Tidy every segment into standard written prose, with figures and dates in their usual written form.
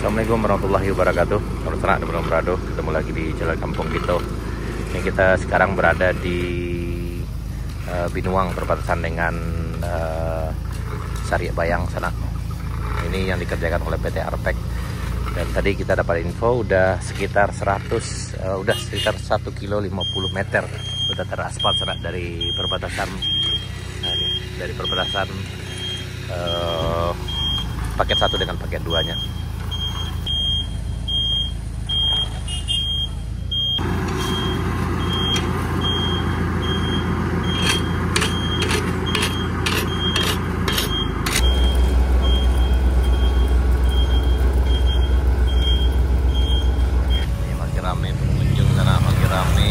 Assalamualaikum warahmatullahi wabarakatuh. Salam senak dan berado. Ketemu lagi di Jalan Kampung Kito. Ini kita sekarang berada di Binuang, berbatasan dengan Sariak Bayang sana. Ini yang dikerjakan oleh PT Arpek. Dan tadi kita dapat info udah sekitar 1 kilo 50 meter udah teraspal sana dari perbatasan paket 1 dengan paket 2-nya. Rame pengunjung sana, makin rame.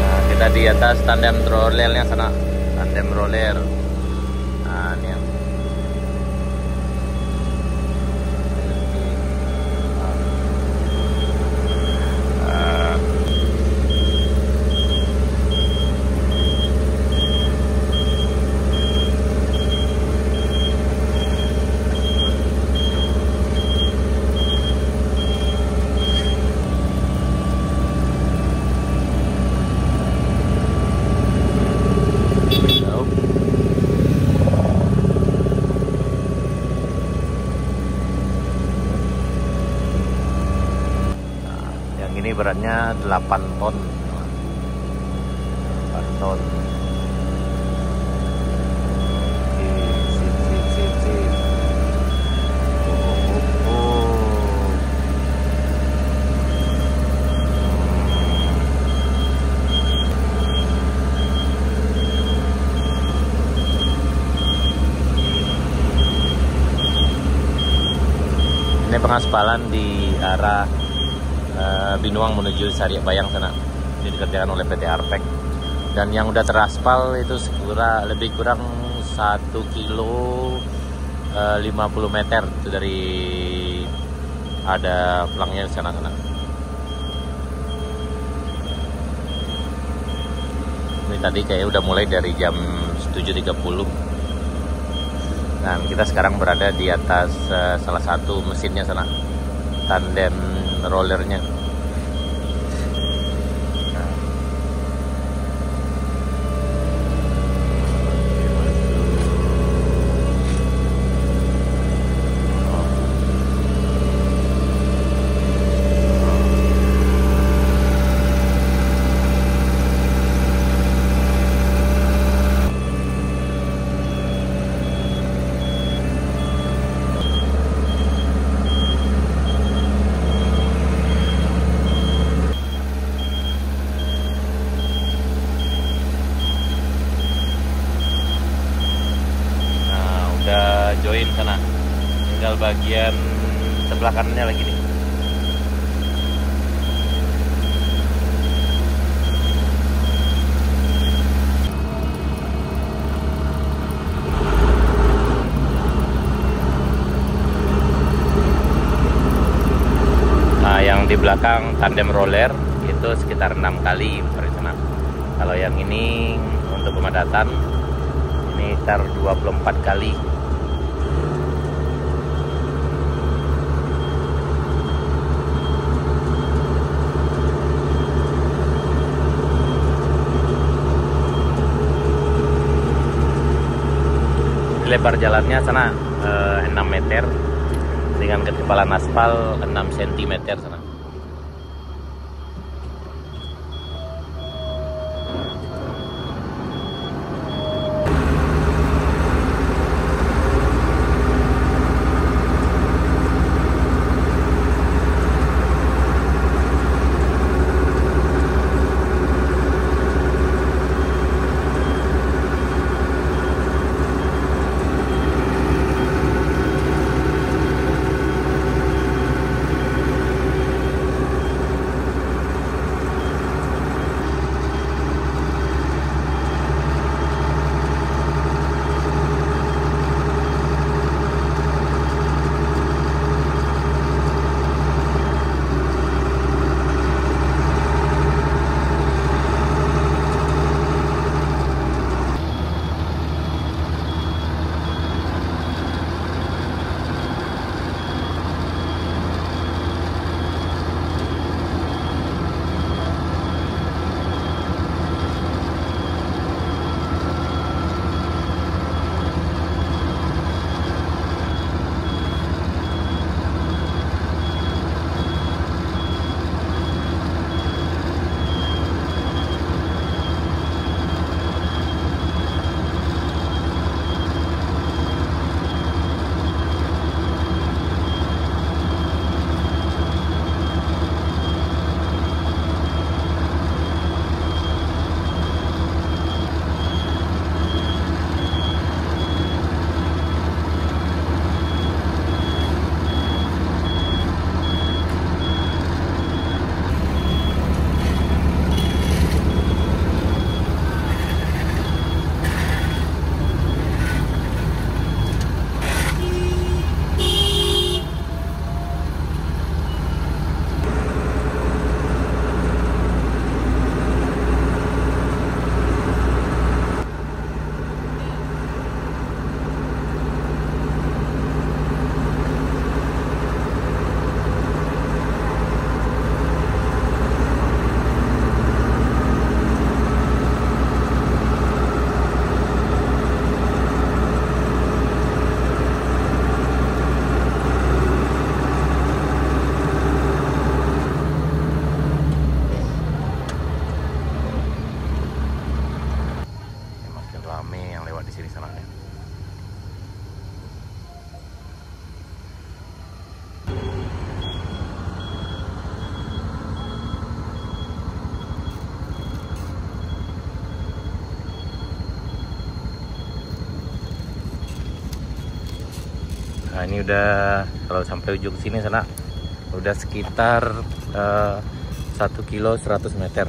Nah, kita di atas tandem rollernya sana, tandem roller. Nah, ini yang ini beratnya 8 ton. 8 ton. Sip. Ini pengaspalan di arah Binuang menuju Sariak Bayang sana. Ini dikerjakan oleh PT Arpek. Dan yang udah teraspal itu lebih kurang 1 kilo 50 meter itu dari ada pelangnya di sana. Ini tadi kayak udah mulai dari jam 7.30. Dan kita sekarang berada di atas salah satu mesinnya sana, tandem rollernya. Join sana, tinggal bagian sebelah kanannya lagi nih. Nah, yang di belakang tandem roller itu sekitar 6 kali muter di sana. Kalau yang ini untuk pemadatan ini sekitar 24 kali. Lebar jalannya sana 6 meter dengan ketebalan aspal 6 cm sana. Nah, ini udah kalau sampai ujung sini sana udah sekitar 1 kilo 100 meter.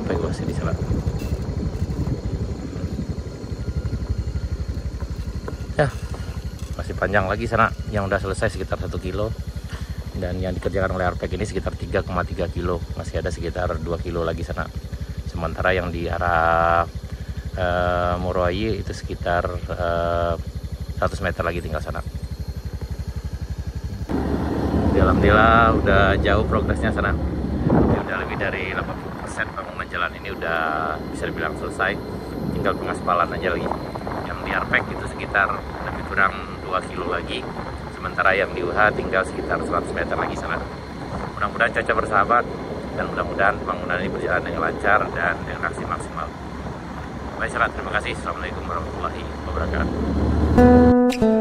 evakuasi di sana. Ya, masih panjang lagi sana yang udah selesai sekitar 1 kilo, dan yang dikerjakan oleh Arpek ini sekitar 3,3 kilo, masih ada sekitar 2 kilo lagi sana. Sementara yang di arah Moroayi itu sekitar 100 meter lagi tinggal sana. Alhamdulillah udah jauh progresnya sana, udah lebih dari 80% bangunan jalan ini udah bisa dibilang selesai, tinggal pengaspalan aja lagi. Yang di Arpek itu sekitar lebih kurang 2 kilo lagi, sementara yang di UH tinggal sekitar 100 meter lagi sana. Mudah-mudahan cuaca bersahabat, dan mudah-mudahan pembangunan ini berjalan dengan lancar dan dengan aksi maksimal. Baik, terima kasih. Assalamualaikum warahmatullahi wabarakatuh.